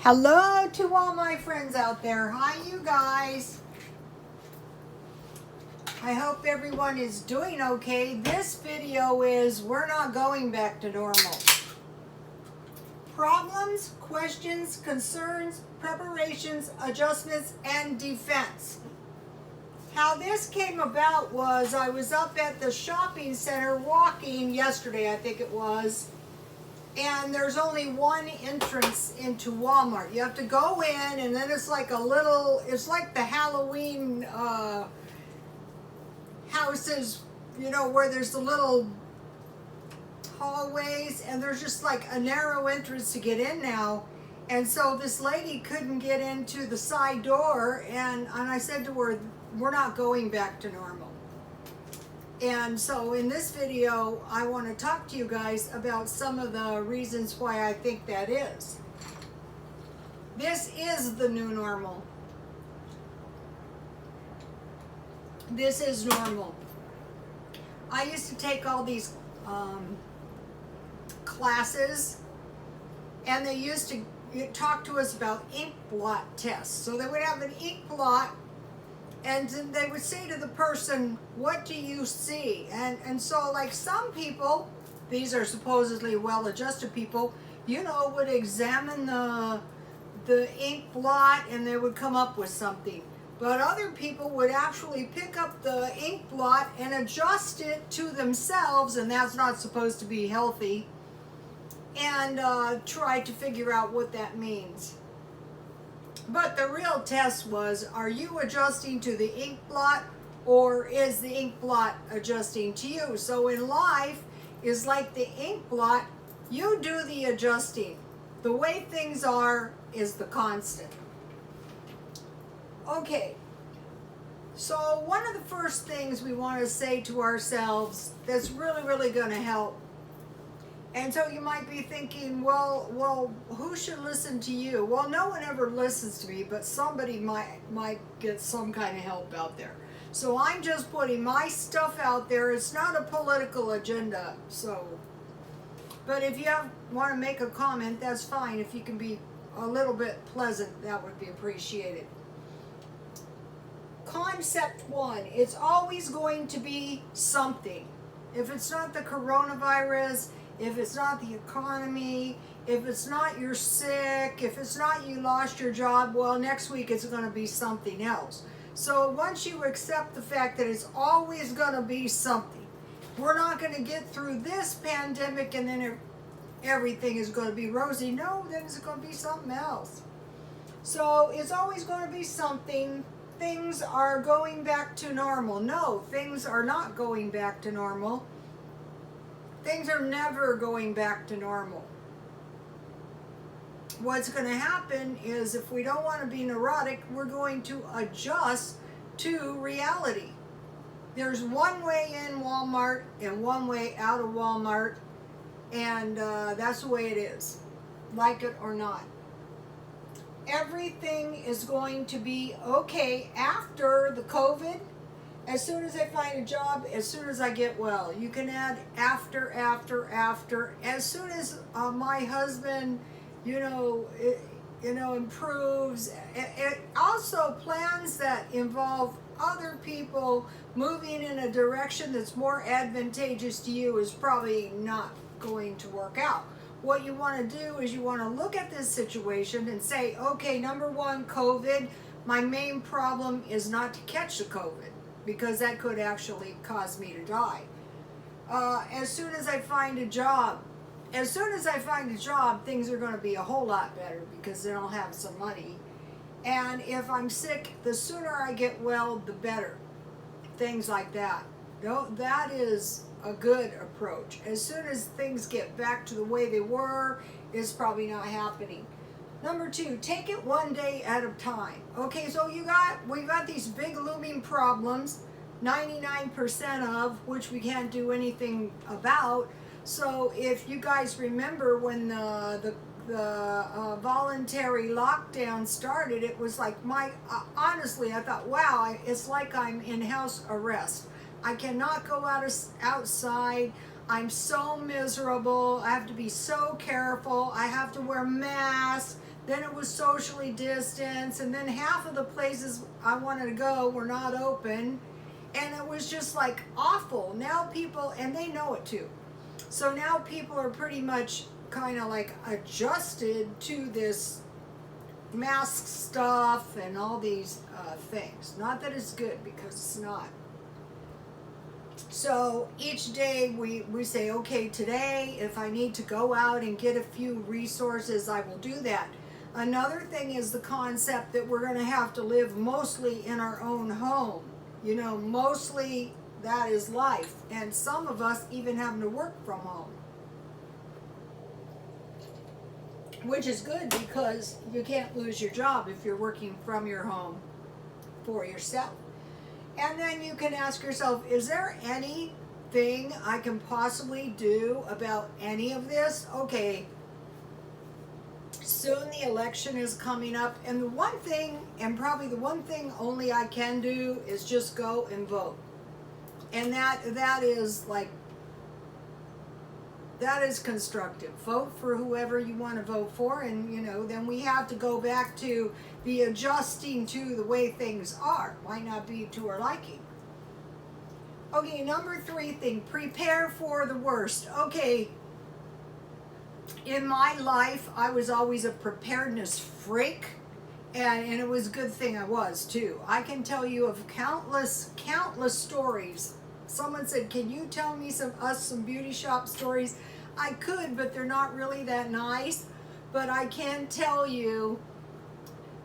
Hello to all my friends out there. Hi, you guys. I hope everyone is doing okay. This video is we're not going back to normal. Problems, questions, concerns, preparations, adjustments, and defense. How this came about was I was up at the shopping center walking yesterday, I think it was. And there's only one entrance into Walmart. You have to go in, and then it's like it's like the Halloween houses, where there's the little hallways, and there's just like a narrow entrance to get in now. And so this lady couldn't get into the side door, and I said to her, we're not going back to normal. And so in this video, I want to talk to you guys about some of the reasons why I think that is. This is the new normal. This is normal. I used to take all these classes, and they used to talk to us about Inkblot tests. So they would have an Inkblot, and they would say to the person, what do you see? And so like some people, these are supposedly well-adjusted people, would examine the ink blot and they would come up with something. But other people would actually pick up the ink blot and adjust it to themselves, and that's not supposed to be healthy, and try to figure out what that means. But the real test was, are you adjusting to the ink blot, or is the ink blot adjusting to you? So in life is like the ink blot, you do the adjusting. The way things are is the constant. Okay, so one of the first things we want to say to ourselves that's really, really going to help. And so you might be thinking, well, who should listen to you? Well, no one ever listens to me, but somebody might get some kind of help out there. So I'm just putting my stuff out there. It's not a political agenda. But if you want to make a comment, that's fine. If you can be a little bit pleasant, that would be appreciated. Concept one, it's always going to be something. If it's not the coronavirus, if it's not the economy, if it's not you're sick, if it's not you lost your job, well, next week it's going to be something else. So once you accept the fact that it's always going to be something, we're not going to get through this pandemic and then everything is going to be rosy. No, then it's going to be something else. So it's always going to be something. Things are going back to normal. No, things are not going back to normal. Things are never going back to normal. What's going to happen is, if we don't want to be neurotic, we're going to adjust to reality. There's one way in Walmart and one way out of Walmart, and that's the way it is, like it or not. Everything is going to be okay after the COVID. As soon as I find a job, as soon as I get well. You can add after. As soon as my husband, improves. It also plans that involve other people moving in a direction that's more advantageous to you is probably not going to work out. What you want to do is you want to look at this situation and say, okay, number one, COVID, my main problem is not to catch the COVID, because that could actually cause me to die. As soon as I find a job, things are going to be a whole lot better, because then I'll have some money. And if I'm sick, the sooner I get well, the better. Things like that. That is a good approach. As soon as things get back to the way they were, it's probably not happening. Number two, take it one day at a time. Okay, so we've got these big looming problems, 99% of which we can't do anything about. So if you guys remember when the voluntary lockdown started, it was like honestly, I thought, wow, it's like I'm in house arrest. I cannot go outside. I'm so miserable. I have to be so careful. I have to wear masks. Then it was socially distanced, and then half of the places I wanted to go were not open, and it was just like awful. Now people, and they know it too, so now people are pretty much kind of like adjusted to this mask stuff and all these things. Not that it's good, because it's not. So each day we say, okay, today if I need to go out and get a few resources, I will do that. Another thing is the concept that we're going to have to live mostly in our own home. You know, mostly that is life. And some of us even having to work from home. Which is good, because you can't lose your job if you're working from your home for yourself. And then you can ask yourself, is there anything I can possibly do about any of this? Okay. Soon the election is coming up, and the one thing, and probably the one thing only I can do, is just go and vote. And that is like, that is constructive. Vote for whoever you want to vote for, and you know, then we have to go back to the adjusting to the way things are. Might not be to our liking. Okay, number 3 thing, prepare for the worst. Okay. In my life, I was always a preparedness freak, and it was a good thing I was too. I can tell you of countless stories. Someone said, can you tell me some beauty shop stories? I could, but they're not really that nice. But I can tell you,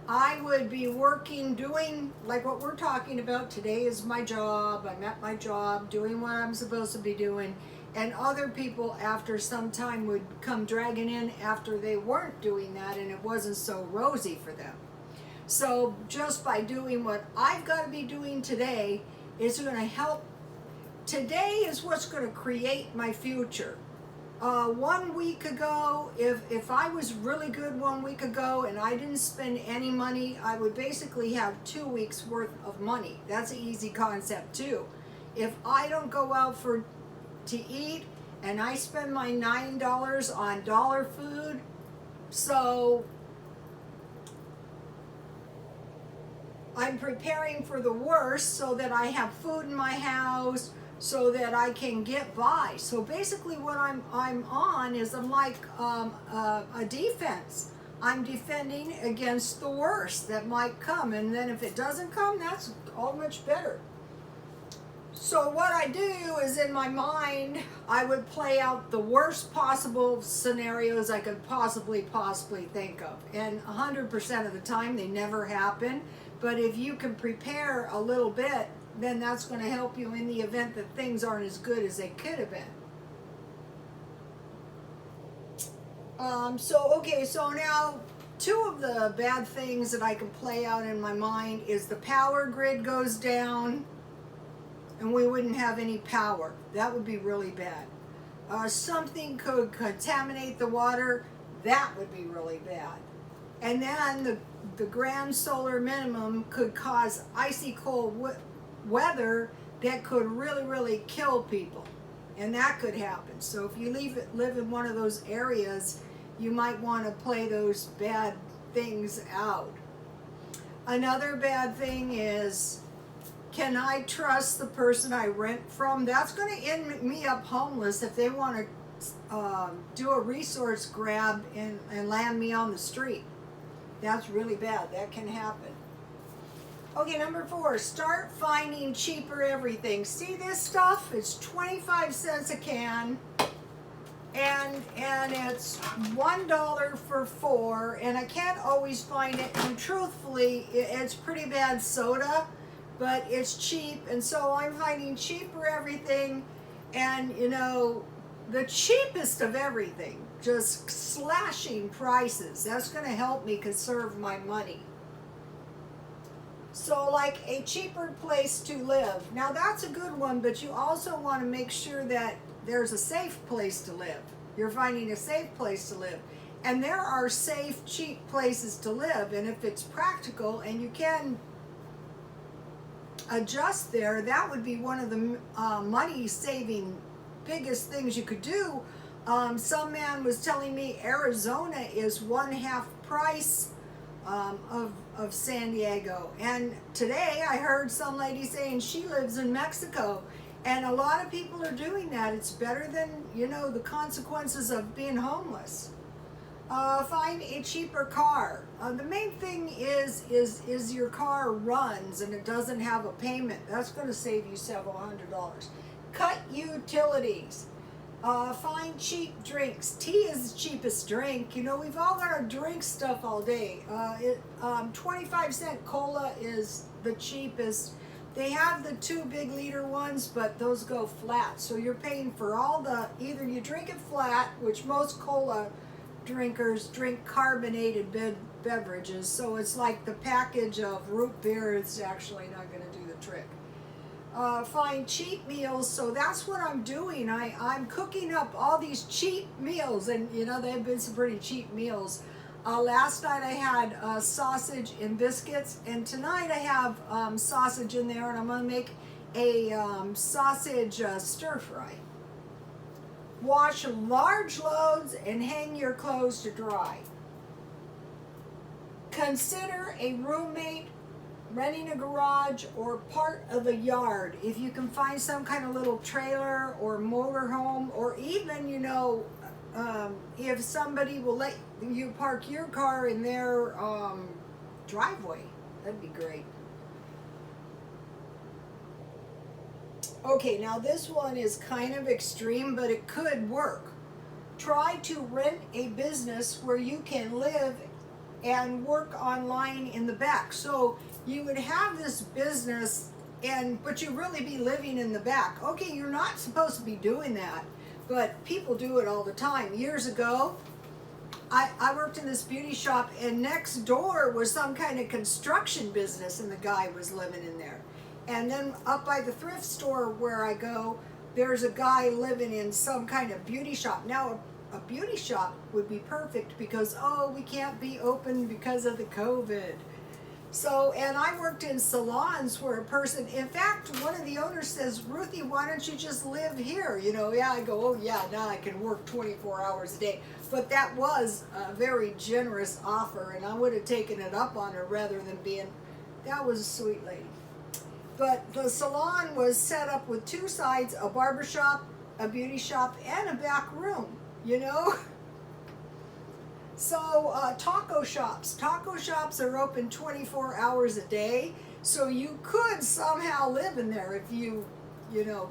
I would be working, doing like what we're talking about. Today is my job. I'm at my job, doing what I'm supposed to be doing. And other people after some time would come dragging in after they weren't doing that, and it wasn't so rosy for them. So just by doing what I've got to be doing today is going to help. Today is what's going to create my future. 1 week ago, if I was really good 1 week ago and I didn't spend any money, I would basically have 2 weeks worth of money. That's an easy concept too. If I don't go out to eat and I spend my $9 on dollar food, so I'm preparing for the worst so that I have food in my house, so that I can get by. So basically what I'm on is I'm like a defense. I'm defending against the worst that might come, and then if it doesn't come, that's all much better. So what I do is, in my mind, I would play out the worst possible scenarios I could possibly think of. And 100% of the time, they never happen. But if you can prepare a little bit, then that's going to help you in the event that things aren't as good as they could have been. So now 2 of the bad things that I can play out in my mind is the power grid goes down and we wouldn't have any power. That would be really bad. Something could contaminate the water. That would be really bad. And then the grand solar minimum could cause icy cold weather that could really, really kill people. And that could happen. So if you live in one of those areas, you might want to play those bad things out. Another bad thing is, can I trust the person I rent from? That's going to end me up homeless if they want to do a resource grab and land me on the street. That's really bad. That can happen. Okay, number 4, start finding cheaper everything. See this stuff? It's 25 cents a can, and it's $1 for 4, and I can't always find it. And truthfully, it's pretty bad soda, but it's cheap, and so I'm finding cheaper everything, and you know, the cheapest of everything, just slashing prices. That's going to help me conserve my money. So like a cheaper place to live. Now that's a good one, but you also want to make sure that there's a safe place to live. You're finding a safe place to live. And there are safe, cheap places to live. And if it's practical and you can adjust there, that would be one of the money saving biggest things you could do. Some man was telling me Arizona is 1/2 price of San Diego. And today I heard some lady saying she lives in Mexico. And a lot of people are doing that. It's better than, the consequences of being homeless. Find a cheaper car. The main thing is your car runs and it doesn't have a payment. That's going to save you several $100s. Cut utilities. Find cheap drinks. Tea is the cheapest drink. We've all got to drink stuff all day. 25-cent cola is the cheapest. They have the 2 big liter ones, but those go flat. So you're paying for either you drink it flat, which most cola drinkers drink carbonated beverages. So it's like the package of root beer. It's actually not going to do the trick. Find cheap meals. So that's what I'm doing. I'm cooking up all these cheap meals, and they've been some pretty cheap meals. Last night I had sausage and biscuits, and tonight I have sausage in there, and I'm going to make a sausage stir fry. Wash large loads and hang your clothes to dry. Consider a roommate, renting a garage, or part of a yard. If you can find some kind of little trailer or motorhome, or even, if somebody will let you park your car in their driveway, that'd be great. Okay, now this one is kind of extreme, but it could work. Try to rent a business where you can live and work online in the back. So you would have this business, but you really be living in the back. Okay, you're not supposed to be doing that, but people do it all the time. Years ago, I worked in this beauty shop, and next door was some kind of construction business, and the guy was living in there. And then up by the thrift store where I go, there's a guy living in some kind of beauty shop. Now, a beauty shop would be perfect because, we can't be open because of the COVID. So, and I worked in salons where a person, in fact, one of the owners says, Ruthie, why don't you just live here? I go, now I can work 24 hours a day. But that was a very generous offer, and I would have taken it up on her rather than that was a sweet lady. But the salon was set up with 2 sides, a barber shop, a beauty shop, and a back room, So taco shops. Taco shops are open 24 hours a day. So you could somehow live in there if you,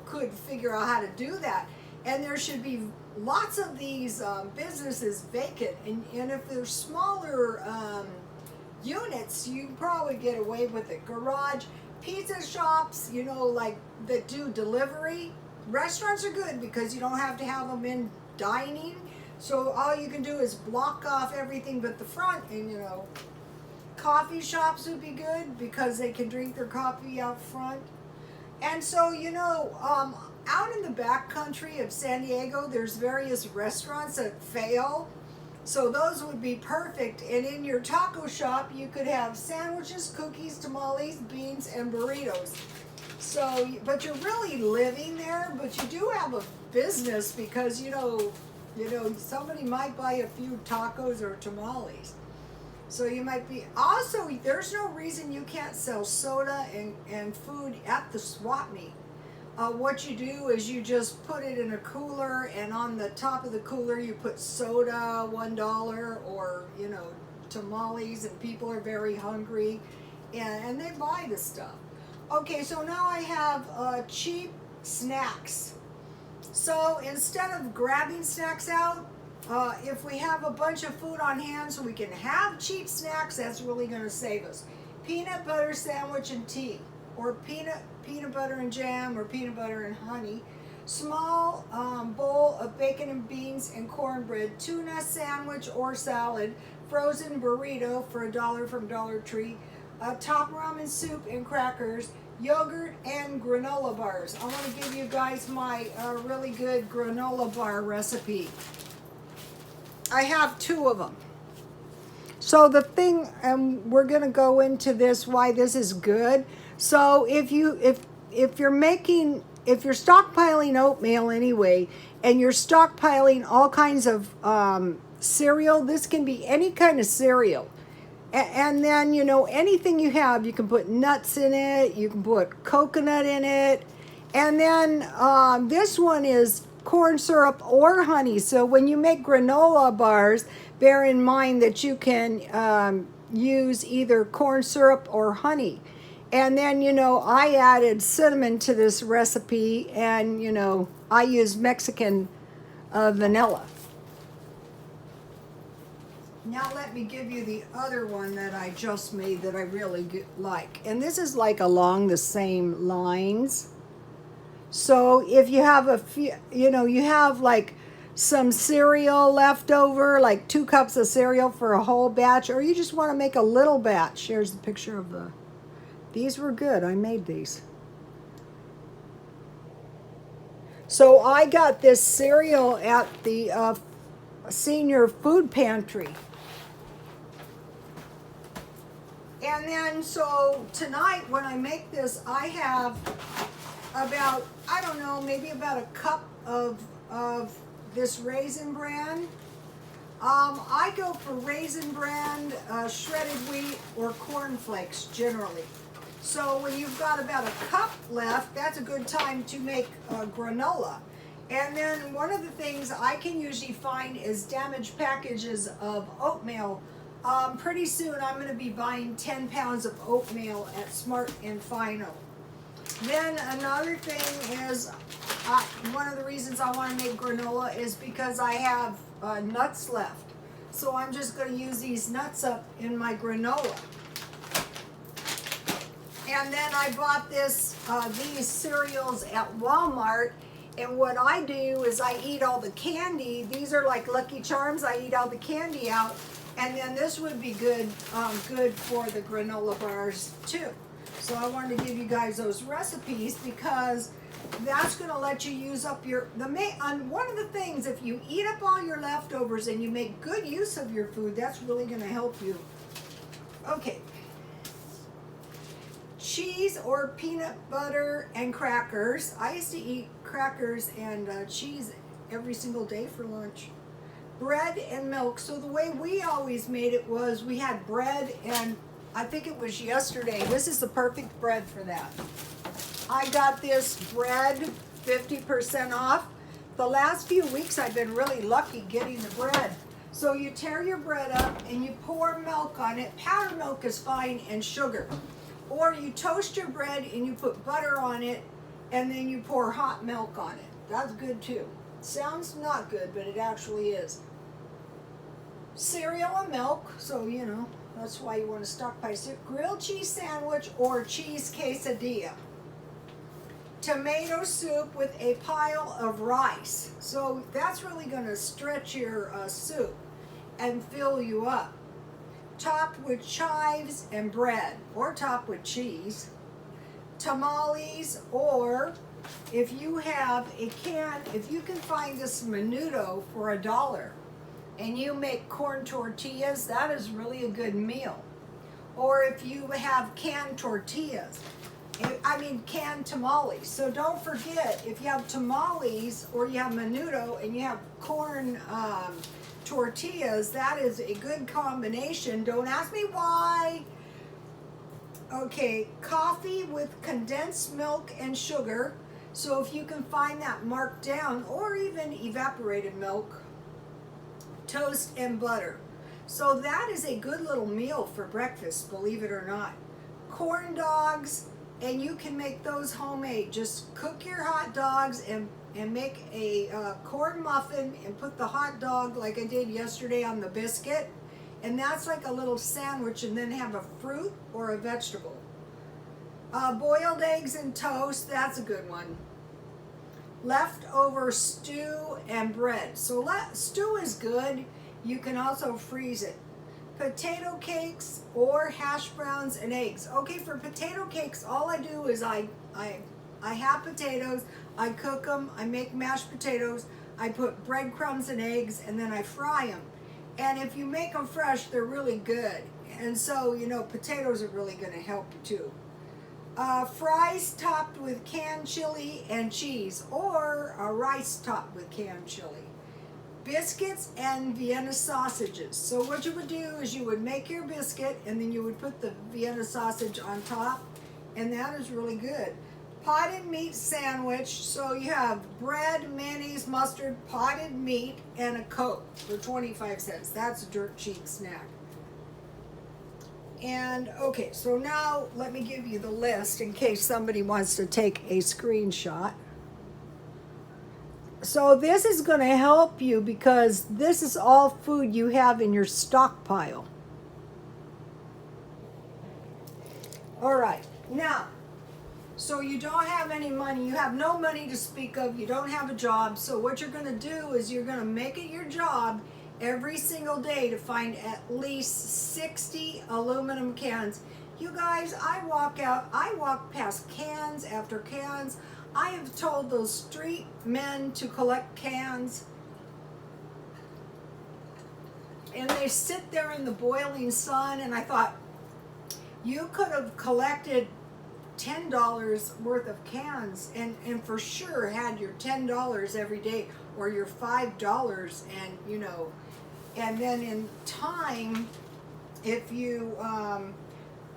could figure out how to do that. And there should be lots of these businesses vacant. And if they're smaller units, you can probably get away with it. Garage. Pizza shops, like that do delivery. Restaurants are good because you don't have to have them in dining. So all you can do is block off everything but the front. And, coffee shops would be good because they can drink their coffee out front. And so, out in the back country of San Diego, there's various restaurants that fail. So those would be perfect. And in your taco shop, you could have sandwiches, cookies, tamales, beans, and burritos. So, but you're really living there, but you do have a business because, somebody might buy a few tacos or tamales. So you might be, also, there's no reason you can't sell soda and food at the swap meet. What you do is you just put it in a cooler, and on the top of the cooler you put soda, $1, or tamales, and people are very hungry, and they buy the stuff. Okay, so now I have cheap snacks. So instead of grabbing snacks out, if we have a bunch of food on hand so we can have cheap snacks, that's really going to save us. Peanut butter sandwich and tea, or peanut butter and jam, or peanut butter and honey. Small bowl of bacon and beans and cornbread, tuna sandwich or salad, frozen burrito for $1 from Dollar Tree, top ramen soup and crackers, yogurt and granola bars. I want to give you guys my really good granola bar recipe. I have 2 of them. So the thing, we're going to go into this, why this is good. So if you're making if you're stockpiling oatmeal anyway, and you're stockpiling all kinds of cereal, this can be any kind of cereal. And then, you know, anything you have, you can put nuts in it, you can put coconut in it. And then this one is corn syrup or honey. So when you make granola bars, bear in mind that you can use either corn syrup or honey. And then, you know, I added cinnamon to this recipe, and, you know, I use Mexican vanilla. Now let me give you the other one that I just made that I really like. And this is like along the same lines. So if you have a few, you know, you have like some cereal left over, like 2 cups of cereal for a whole batch, or you just want to make a little batch. Here's the picture of these were good. I made these. So I got this cereal at the senior food pantry. And then, so tonight when I make this, I have about, I don't know, maybe about a cup of this Raisin Bran. I go for Raisin Bran, shredded wheat, or corn flakes generally. So when you've got about a cup left, that's a good time to make granola. And then one of the things I can usually find is damaged packages of oatmeal. Pretty soon I'm going to be buying 10 pounds of oatmeal at Smart and Final. Then another thing is, one of the reasons I want to make granola is because I have nuts left. So I'm just going to use these nuts up in my granola. And then I bought these cereals at Walmart. And what I do is I eat all the candy. These are like Lucky Charms. I eat all the candy out. And then this would be good for the granola bars too. So I wanted to give you guys those recipes because that's going to let you use up one of the things, if you eat up all your leftovers and you make good use of your food, that's really going to help you. Okay. Cheese or peanut butter and crackers. I used to eat crackers and cheese every single day for lunch. Bread and milk. So the way we always made it was we had bread, and I think it was yesterday. This is the perfect bread for that. I got this bread 50% off. The last few weeks I've been really lucky getting the bread. So you tear your bread up and you pour milk on it. Powdered milk is fine, and sugar. Or you toast your bread and you put butter on it, and then you pour hot milk on it. That's good too. Sounds not good, but it actually is. Cereal and milk, so you know, that's why you want to stockpile it. Grilled cheese sandwich or cheese quesadilla. Tomato soup with a pile of rice. So that's really going to stretch your soup and fill you up. Topped with chives and bread, or topped with cheese. Tamales, or if you have if you can find this menudo for $1 and you make corn tortillas, that is really a good meal. Or if you have canned tortillas, canned tamales. So don't forget, if you have tamales or you have menudo and you have corn tortillas, that is a good combination. Don't ask me why. Okay, coffee with condensed milk and sugar. So if you can find that marked down, or even evaporated milk, toast and butter. So that is a good little meal for breakfast, believe it or not. Corn dogs, and you can make those homemade. Just cook your hot dogs and make a corn muffin and put the hot dog, like I did yesterday, on the biscuit. And that's like a little sandwich, and then have a fruit or a vegetable. Boiled eggs and toast, that's a good one. Leftover stew and bread. So stew is good. You can also freeze it. Potato cakes or hash browns and eggs. Okay, for potato cakes, all I do is I have potatoes, I cook them, I make mashed potatoes, I put breadcrumbs and eggs, and then I fry them. And if you make them fresh, they're really good. And so, you know, potatoes are really going to help you too. Fries topped with canned chili and cheese, or a rice topped with canned chili. Biscuits and Vienna sausages. So what you would do is you would make your biscuit and then you would put the Vienna sausage on top, and that is really good. Potted meat sandwich. So you have bread, mayonnaise, mustard, potted meat, and a Coke for 25 cents. That's a dirt cheap snack. And okay, so now let me give you the list in case somebody wants to take a screenshot. So this is going to help you because this is all food you have in your stockpile. All right, now, so you don't have any money, you have no money to speak of, you don't have a job, so what you're going to do is you're going to make it your job every single day to find at least 60 aluminum cans. You guys, I walk past cans after cans. I have told those street men to collect cans, and they sit there in the boiling sun, and I thought, you could have collected $10 worth of cans and for sure had your $10 every day, or your $5, and you know, and then in time, if you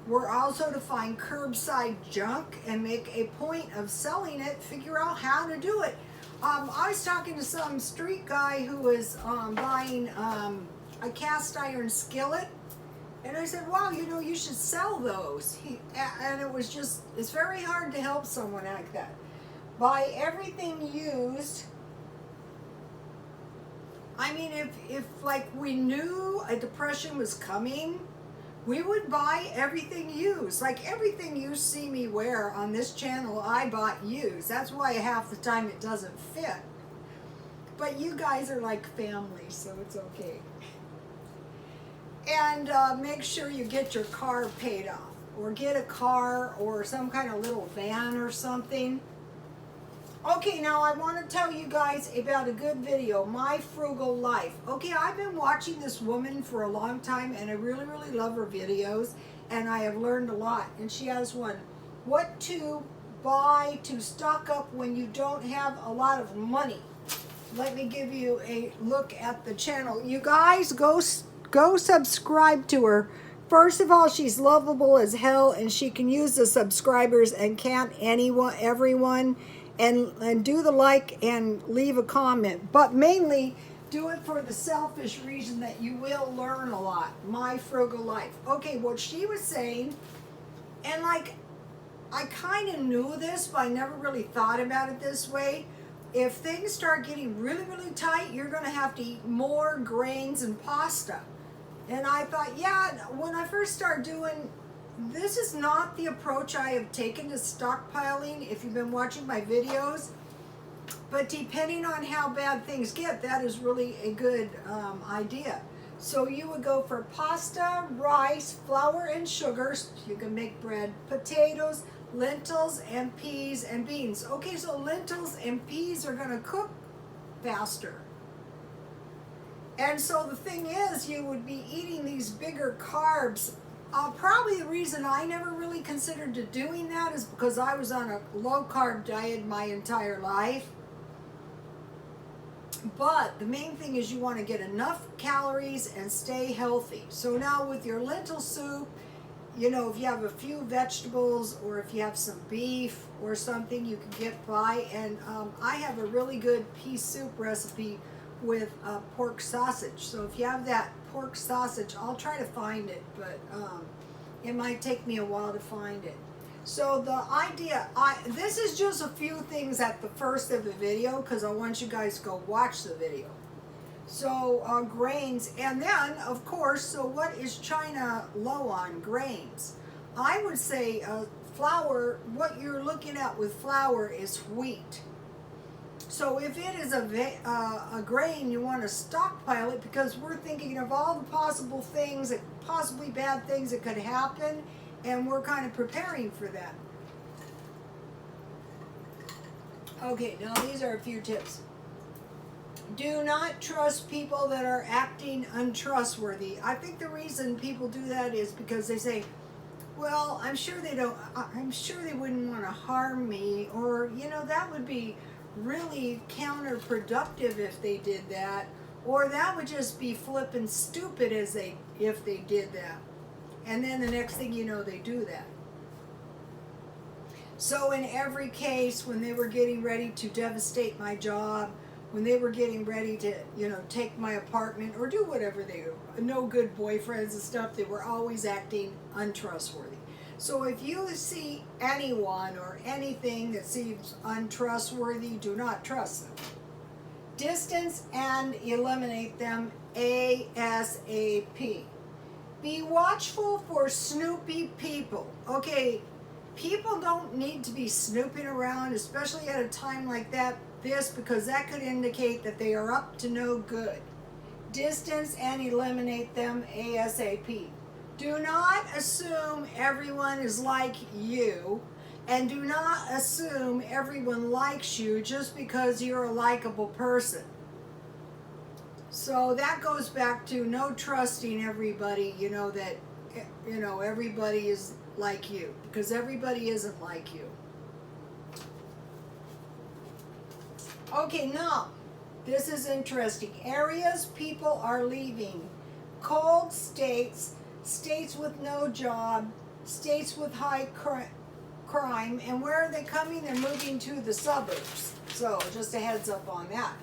were also to find curbside junk and make a point of selling it, figure out how to do it. I was talking to some street guy who was buying a cast iron skillet, and I said, wow, you know, you should sell those. And it was just, it's very hard to help someone like that. Buy everything used. I mean, if like we knew a depression was coming, we would buy everything used. Like everything you see me wear on this channel, I bought used. That's why half the time it doesn't fit. But you guys are like family, so it's okay. And make sure you get your car paid off, or get a car or some kind of little van or something. Okay, now I want to tell you guys about a good video, My Frugal Life. Okay, I've been watching this woman for a long time, and I really, really love her videos, and I have learned a lot. And she has one, what to buy to stock up when you don't have a lot of money. Let me give you a look at the channel. You guys, go subscribe to her. First of all, she's lovable as hell, and she can use the subscribers and can't everyone. And do the like and leave a comment, but mainly do it for the selfish reason that you will learn a lot. My Frugal Life. Okay, what she was saying, and like I kind of knew this, but I never really thought about it this way. If things start getting really, really tight, you're going to have to eat more grains and pasta. And I thought, yeah, when I first started doing, this is not the approach I have taken to stockpiling, if you've been watching my videos. But depending on how bad things get, that is really a good idea. So you would go for pasta, rice, flour, and sugar. You can make bread, potatoes, lentils, and peas and beans. Okay, so lentils and peas are going to cook faster. And so the thing is, you would be eating these bigger carbs. Probably the reason I never really considered doing that is because I was on a low-carb diet my entire life. But the main thing is you want to get enough calories and stay healthy. So now with your lentil soup, you know, if you have a few vegetables or if you have some beef or something, you can get by. And I have a really good pea soup recipe with pork sausage. So if you have that pork sausage, I'll try to find it, but it might take me a while to find it. So the idea, this is just a few things at the first of the video because I want you guys to go watch the video. So grains, and then of course, so what is China low on? Grains. I would say flour, what you're looking at with flour is wheat. So if it is a grain, you want to stockpile it because we're thinking of all the possible things, possibly bad things that could happen, and we're kind of preparing for that. Okay, now these are a few tips. Do not trust people that are acting untrustworthy. I think the reason people do that is because they say, well, I'm sure they don't, I'm sure they wouldn't want to harm me, or, you know, that would be really counterproductive if they did that, or that would just be flippin' stupid if they did that. And then the next thing you know, they do that. So in every case, when they were getting ready to devastate my job, when they were getting ready to, you know, take my apartment or do whatever they do, no good boyfriends and stuff, they were always acting untrustworthy. So if you see anyone or anything that seems untrustworthy, do not trust them. Distance and eliminate them ASAP. Be watchful for snoopy people. Okay, people don't need to be snooping around, especially at a time like this, because that could indicate that they are up to no good. Distance and eliminate them ASAP. Do not assume everyone is like you, and do not assume everyone likes you just because you're a likable person. So that goes back to no trusting everybody, you know, that, you know, everybody is like you, because everybody isn't like you. Okay, now, this is interesting. Areas people are leaving. Cold states, states with no job, states with high crime, and where are they coming? They're moving to the suburbs. So, just a heads up on that.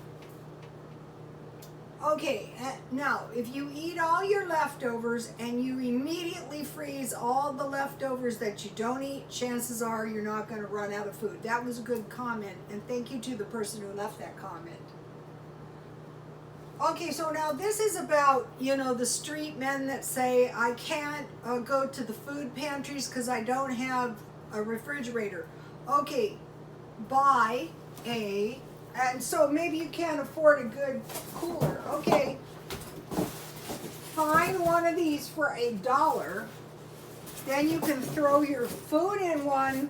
Okay, now, if you eat all your leftovers and you immediately freeze all the leftovers that you don't eat, chances are you're not going to run out of food. That was a good comment, and thank you to the person who left that comment. Okay, so now this is about, you know, the street men that say, I can't go to the food pantries because I don't have a refrigerator. Okay, buy a... And so maybe you can't afford a good cooler. Okay, find one of these for $1. Then you can throw your food in one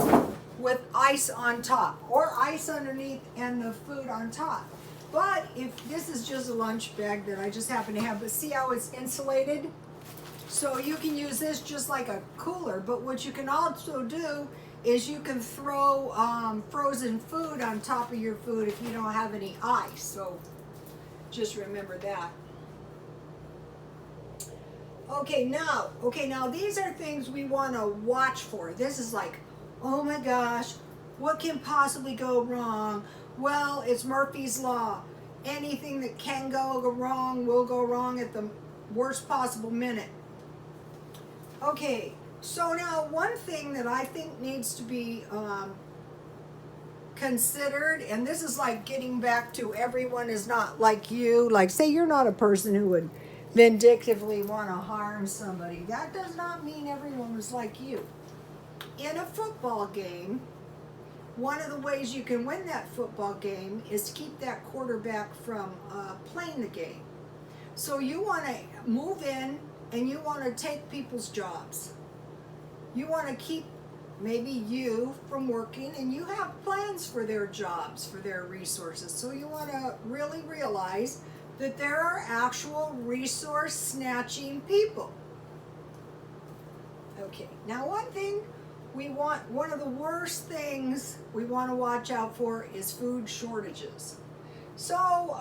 with ice on top, or ice underneath and the food on top. But if this is just a lunch bag that I just happen to have, but see how it's insulated? So you can use this just like a cooler, but what you can also do is you can throw frozen food on top of your food if you don't have any ice. So just remember that. Okay, now these are things we want to watch for. This is like, oh my gosh, what can possibly go wrong? Well, it's Murphy's Law. Anything that can go wrong will go wrong at the worst possible minute. Okay. So now one thing that I think needs to be considered, and this is like getting back to everyone is not like you. Like, say you're not a person who would vindictively want to harm somebody. That does not mean everyone was like you. In a football game, one of the ways you can win that football game is to keep that quarterback from playing the game. So you want to move in and you want to take people's jobs. You want to keep maybe you from working, and you have plans for their jobs, for their resources. So you want to really realize that there are actual resource snatching people. Okay, now one of the worst things we want to watch out for is food shortages. So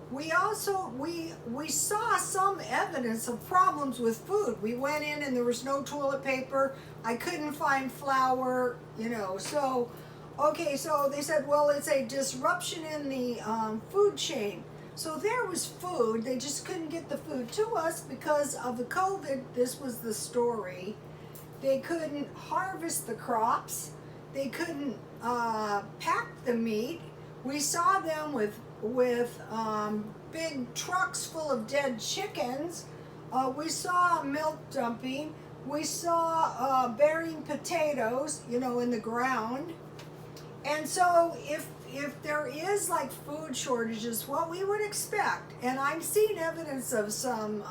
we saw some evidence of problems with food. We went in and there was no toilet paper. I couldn't find flour, you know. So, okay, so they said, well, it's a disruption in the food chain. So there was food. They just couldn't get the food to us because of the COVID. This was the story. They couldn't harvest the crops. They couldn't pack the meat. We saw them with big trucks full of dead chickens. We saw milk dumping. We saw burying potatoes, you know, in the ground. And so if there is like food shortages, what we would expect, and I'm seeing evidence of some,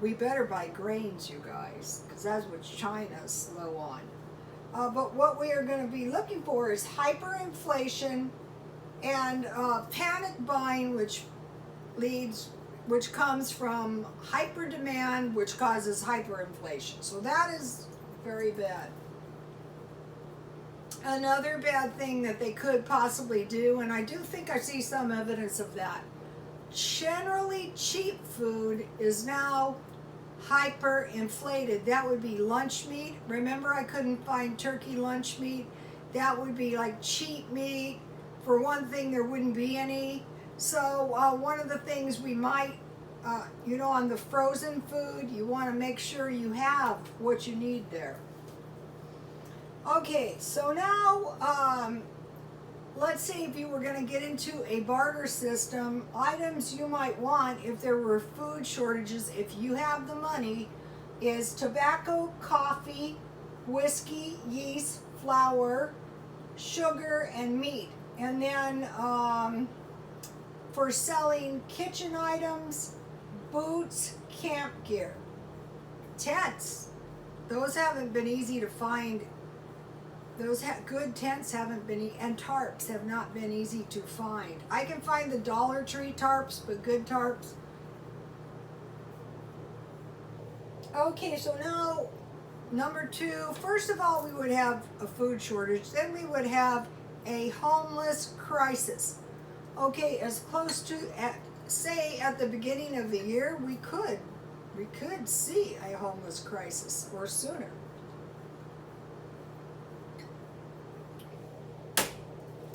we better buy grains, you guys, because that's what China's slow on. But what we are going to be looking for is hyperinflation and panic buying, which leads which comes from hyper demand, which causes hyperinflation. So that is very bad. Another bad thing that they could possibly do, and I do think I see some evidence of that, generally cheap food is now hyperinflated. That would be lunch meat. Remember, I couldn't find turkey lunch meat. That would be like cheap meat. For one thing, there wouldn't be any. So one of the things we might, on the frozen food, you want to make sure you have what you need there. Okay, so now let's say if you were going to get into a barter system, items you might want if there were food shortages, if you have the money, is tobacco, coffee, whiskey, yeast, flour, sugar, and meat. And then for selling kitchen items, boots, camp gear, tents. Those haven't been easy to find. Those good tents haven't been, and tarps have not been easy to find. I can find the Dollar Tree tarps, but good tarps. Okay, so now number 2, first of all, we would have a food shortage. Then we would have a homeless crisis. Okay, as close to, say, at the beginning of the year, we could see a homeless crisis, or sooner.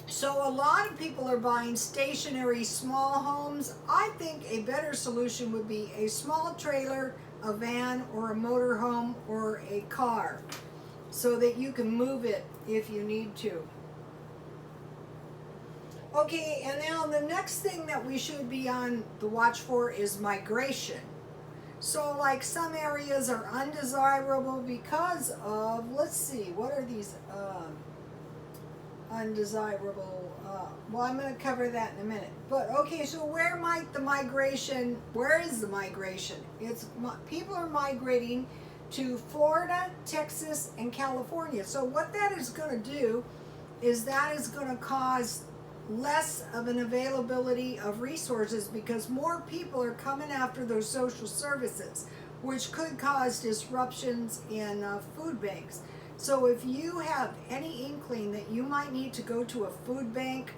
So a lot of people are buying stationary small homes. I think a better solution would be a small trailer, a van, or a motor home, or a car, so that you can move it if you need to. Okay, and now the next thing that we should be on the watch for is migration. So like some areas are undesirable because of, let's see, what are these undesirable, well, I'm going to cover that in a minute. But okay, so where is the migration? People are migrating to Florida, Texas, and California. So what that is going to do is that is going to cause less of an availability of resources because more people are coming after those social services, which could cause disruptions in food banks. So if you have any inkling that you might need to go to a food bank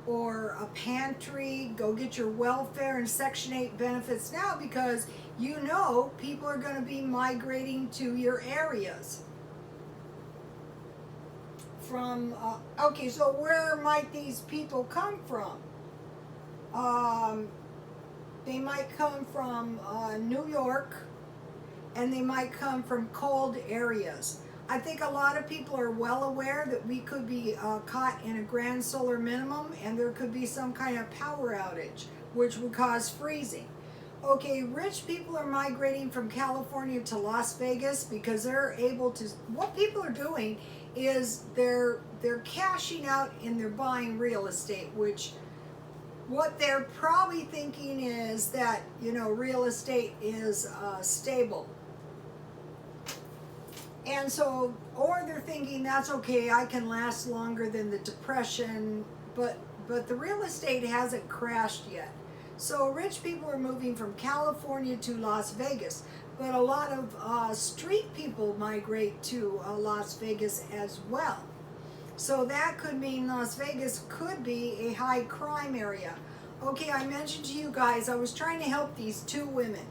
or a pantry, go get your welfare and Section 8 benefits now, because you know people are going to be migrating to your areas. From, okay, so where might these people come from? They might come from New York, and they might come from cold areas. I think a lot of people are well aware that we could be caught in a grand solar minimum, and there could be some kind of power outage, which would cause freezing. Okay, rich people are migrating from California to Las Vegas because they're able to, what people are doing is they're cashing out and they're buying real estate, which what they're probably thinking is that, real estate is stable. And so, or they're thinking that's okay, I can last longer than the Depression, but the real estate hasn't crashed yet. So rich people are moving from California to Las Vegas, but a lot of street people migrate to Las Vegas as well. So that could mean Las Vegas could be a high crime area. Okay, I mentioned to you guys, I was trying to help these 2 women.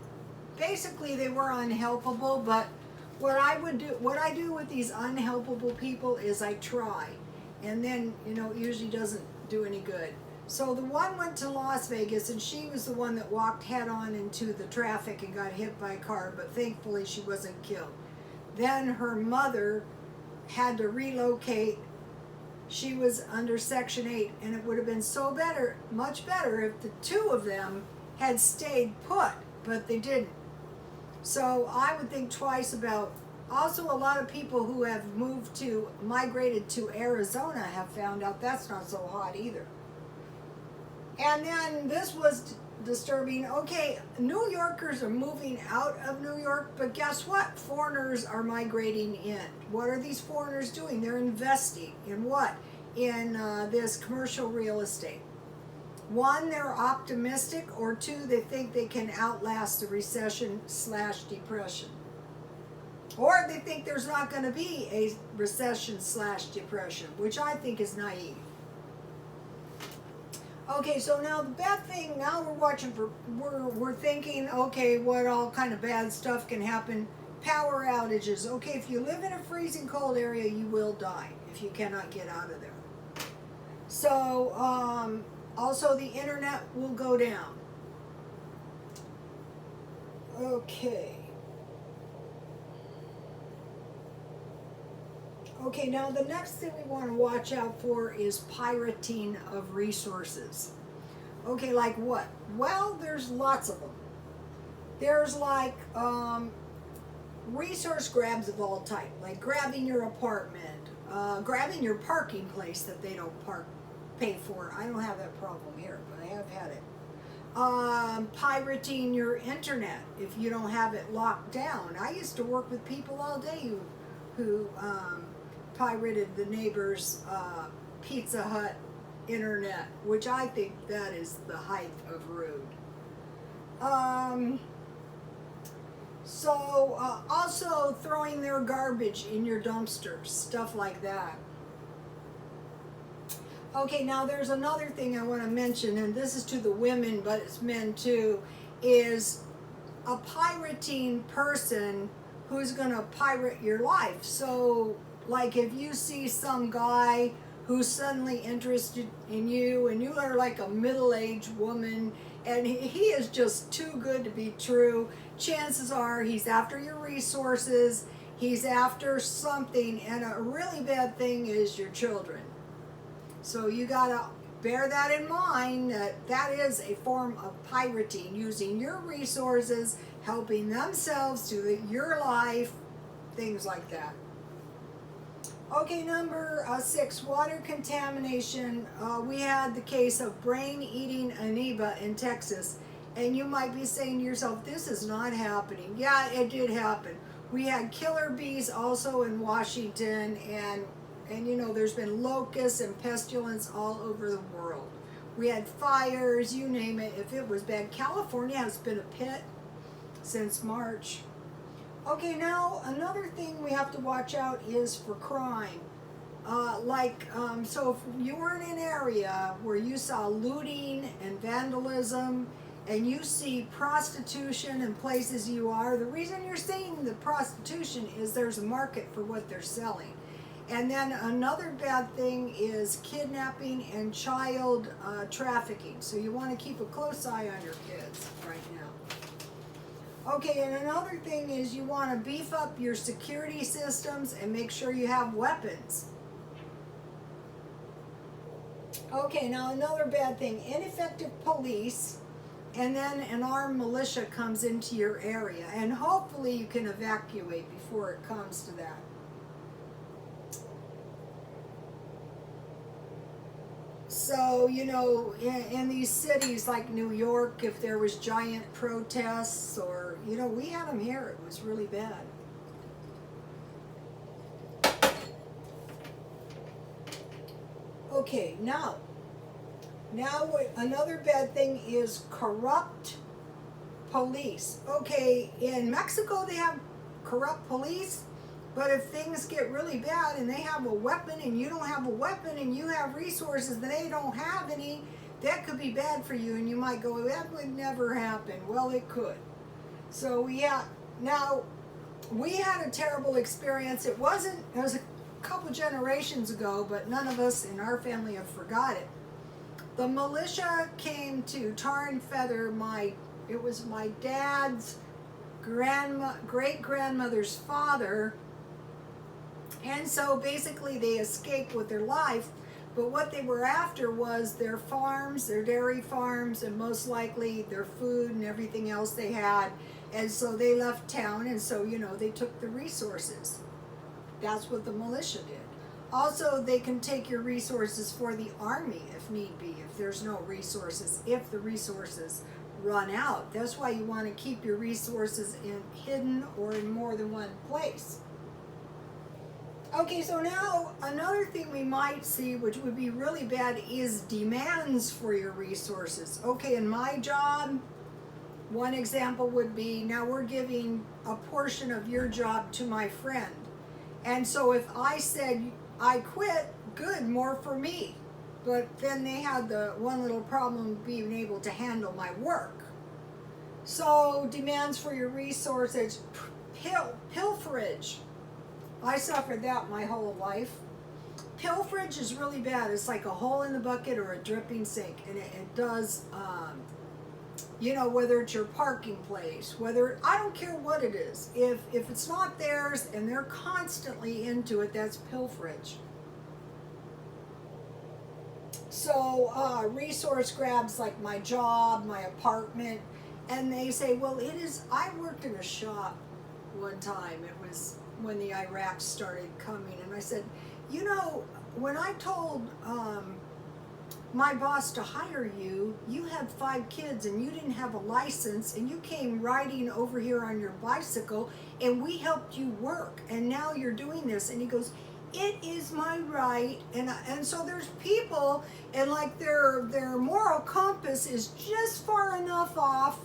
Basically, they were unhelpable, but what I do with these unhelpable people is I try, and then, it usually doesn't do any good. So the one went to Las Vegas, and she was the one that walked head on into the traffic and got hit by a car, but thankfully she wasn't killed. Then her mother had to relocate. She was under Section 8, and it would have been much better if the 2 of them had stayed put, but they didn't. So I would think twice about, also a lot of people who have migrated to Arizona have found out that's not so hot either. And then this was disturbing. Okay, New Yorkers are moving out of New York, but guess what? Foreigners are migrating in. What are these foreigners doing? They're investing in what? In this commercial real estate. One, they're optimistic, or two, they think they can outlast the recession/depression. Or they think there's not going to be a recession/depression, which I think is naive. Okay, so now the bad thing, now we're thinking, okay, what all kind of bad stuff can happen? Power outages. Okay, if you live in a freezing cold area, you will die if you cannot get out of there. So, also the internet will go down. Okay. Okay, now the next thing we want to watch out for is pirating of resources. Okay, like what? Well, there's lots of them. There's like resource grabs of all type, like grabbing your apartment, grabbing your parking place that they don't pay for. I don't have that problem here, but I have had it. Pirating your internet if you don't have it locked down. I used to work with people all day who pirated the neighbor's Pizza Hut internet, which I think that is the height of rude. Also throwing their garbage in your dumpsters, stuff like that. Okay, now there's another thing I want to mention, and this is to the women, but it's men too, is a pirating person who's going to pirate your life. So, like if you see some guy who's suddenly interested in you, and you are like a middle-aged woman, and he is just too good to be true, chances are he's after your resources, he's after something, and a really bad thing is your children. So you gotta bear that in mind, that is a form of pirating, using your resources, helping themselves to your life, things like that. Okay, number 6, water contamination. We had the case of brain-eating amoeba in Texas, and you might be saying to yourself, this is not happening. Yeah, it did happen. We had killer bees also in Washington, and you know, there's been locusts and pestilence all over the world. We had fires, you name it, if it was bad. California has been a pit since March. Okay, now another thing we have to watch out is for crime. So if you were in an area where you saw looting and vandalism, and you see prostitution in places you are, the reason you're seeing the prostitution is there's a market for what they're selling. And then another bad thing is kidnapping and child trafficking. So you want to keep a close eye on your kids right now. Okay, and another thing is you want to beef up your security systems and make sure you have weapons. Okay, now another bad thing, ineffective police, and then an armed militia comes into your area. And hopefully you can evacuate before it comes to that. So, you know, in these cities like New York, if there was giant protests, or, you know, we had them here. It was really bad. Okay, now another bad thing is corrupt police. Okay, in Mexico they have corrupt police. But if things get really bad and they have a weapon and you don't have a weapon and you have resources and they don't have any, that could be bad for you, and you might go, that would never happen. Well, it could. So yeah, now we had a terrible experience. It was a couple generations ago, but none of us in our family have forgot it. The militia came to tar and feather it was my dad's great-grandmother's father. And so basically they escaped with their life, but what they were after was their farms, their dairy farms, and most likely their food and everything else they had. And so they left town, and so, you know, they took the resources. That's what the militia did. Also, they can take your resources for the army if need be, if there's no resources, if the resources run out. That's why you want to keep your resources hidden or in more than one place. Okay, so now another thing we might see, which would be really bad, is demands for your resources. Okay, in my job, one example would be, now we're giving a portion of your job to my friend. And so if I said I quit, good, more for me. But then they had the one little problem being able to handle my work. So demands for your resources, pilferage. I suffered that my whole life. Pilferage is really bad. It's like a hole in the bucket or a dripping sink. And it does, you know, whether it's your parking place, whether, I don't care what it is. If it's not theirs and they're constantly into it, that's pilferage. So resource grabs like my job, my apartment, and they say, well, it is, I worked in a shop one time. It was when the Iraq started coming, and I said, you know, when I told my boss to hire you, you had 5 kids and you didn't have a license, and you came riding over here on your bicycle, and we helped you work, and now you're doing this. And he goes, it is my right. And so there's people, and like their moral compass is just far enough off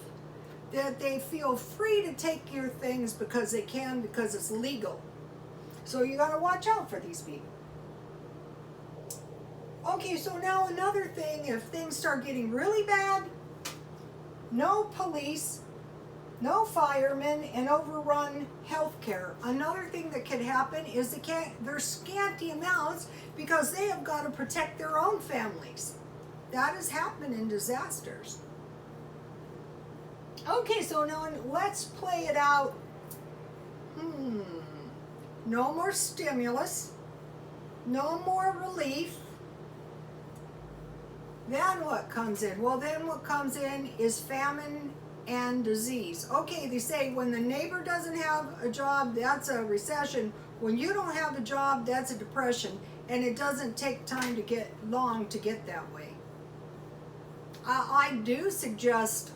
that they feel free to take your things because they can, because it's legal. So you got to watch out for these people. Okay, so now another thing, if things start getting really bad, no police, no firemen, and overrun healthcare. Another thing that can happen is there's scanty amounts because they have got to protect their own families. That has happened in disasters. Okay, so now let's play it out. No more stimulus. No more relief. Then what comes in? Well, then what comes in is famine and disease. Okay, they say when the neighbor doesn't have a job, that's a recession. When you don't have a job, that's a depression. And it doesn't take time to get long to get that way. I do suggest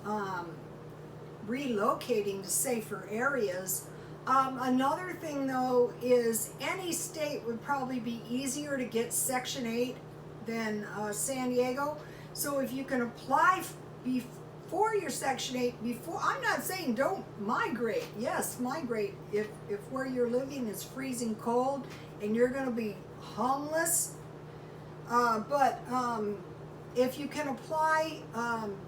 relocating to safer areas. Another thing though is any state would probably be easier to get Section 8 than San Diego. So if you can apply before your Section 8, I'm not saying don't migrate. Yes, migrate if where you're living is freezing cold and you're going to be homeless. But if you can apply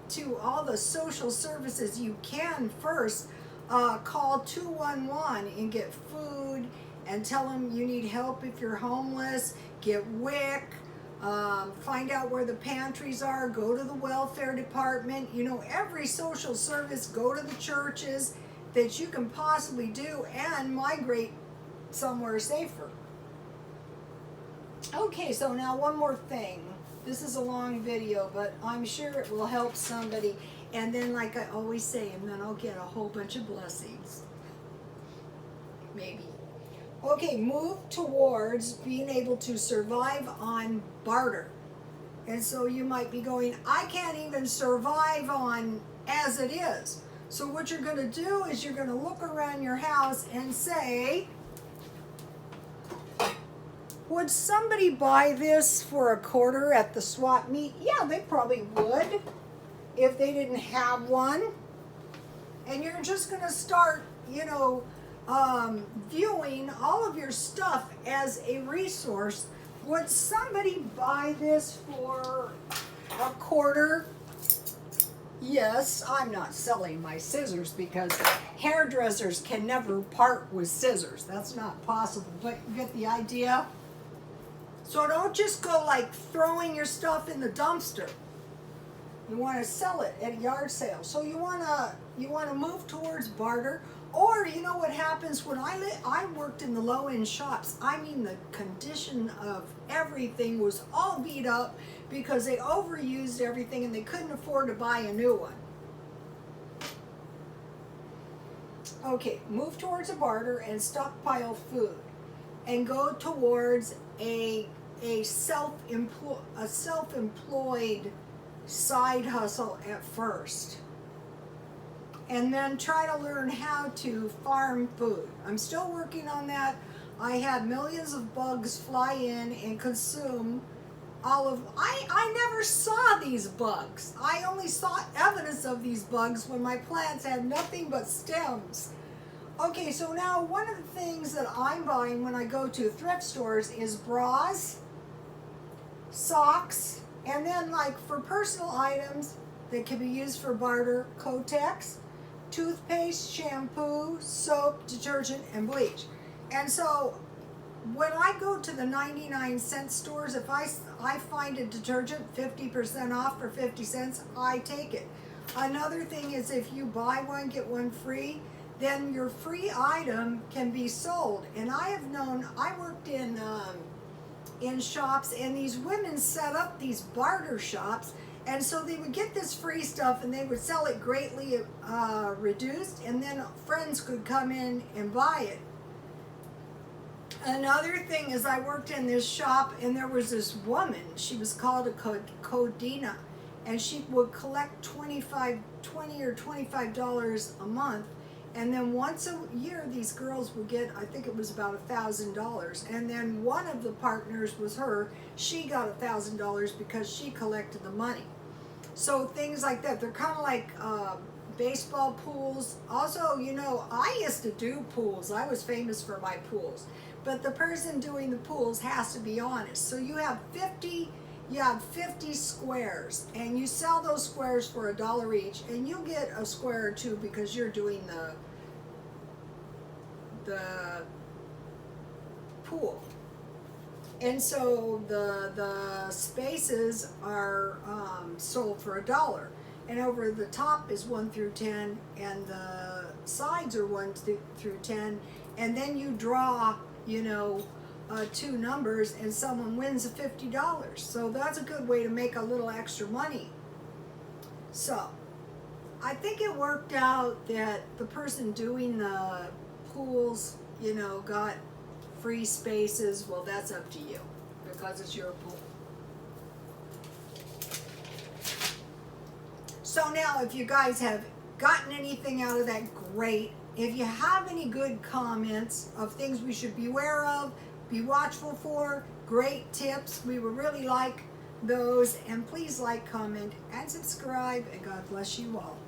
to all the social services, you can first call 211 and get food and tell them you need help if you're homeless, get WIC, find out where the pantries are, go to the welfare department, you know, every social service, go to the churches that you can possibly do and migrate somewhere safer. Okay, so now one more thing. This is a long video, but I'm sure it will help somebody. And then, like I always say, and then I'll get a whole bunch of blessings. Maybe. Okay, move towards being able to survive on barter. And so you might be going, I can't even survive on as it is. So what you're going to do is you're going to look around your house and say, would somebody buy this for $0.25 at the swap meet? Yeah, they probably would if they didn't have one. And you're just going to start, you know, viewing all of your stuff as a resource. Would somebody buy this for $0.25? Yes, I'm not selling my scissors because hairdressers can never part with scissors. That's not possible, but you get the idea? So don't just go like throwing your stuff in the dumpster. You want to sell it at a yard sale. So you want to move towards barter. Or you know what happens when I worked in the low-end shops. I mean, the condition of everything was all beat up because they overused everything and they couldn't afford to buy a new one. Okay, move towards a barter and stockpile food, and go towards a self-employed side hustle at first. And then try to learn how to farm food. I'm still working on that. I had millions of bugs fly in and consume all of, I never saw these bugs. I only saw evidence of these bugs when my plants had nothing but stems. Okay, so now one of the things that I'm buying when I go to thrift stores is bras, socks, and then like for personal items that can be used for barter, Kotex, toothpaste, shampoo, soap, detergent, and bleach. And so when I go to the 99-cent stores, if I find a detergent 50% off for 50 cents, I take it. Another thing is if you buy one, get one free, then your free item can be sold. And I have known, I worked in shops, and these women set up these barter shops, and so they would get this free stuff and they would sell it greatly reduced, and then friends could come in and buy it. Another thing is I worked in this shop, and there was this woman, she was called a Codina, and she would collect $20 or $25 a month, and then once a year these girls would get, I think it was about $1,000, and then one of the partners was her. She got $1,000 because she collected the money. So things like that, they're kind of like baseball pools. Also, you know, I used to do pools. I was famous for my pools. But the person doing the pools has to be honest. So you have 50 squares, and you sell those squares for $1 each, and you get a square or two because you're doing the pool. And so the spaces are sold for $1, and over the top is 1 through 10, and the sides are 1 through 10, and then you draw, you know, 2 numbers, and someone wins a $50. So that's a good way to make a little extra money. So I think it worked out that the person doing the pools, you know, got free spaces. Well, that's up to you because it's your pool. So now if you guys have gotten anything out of that, great. If you have any good comments of things we should beware of, be watchful for, great tips, we would really like those. And please like, comment, and subscribe, and God bless you all.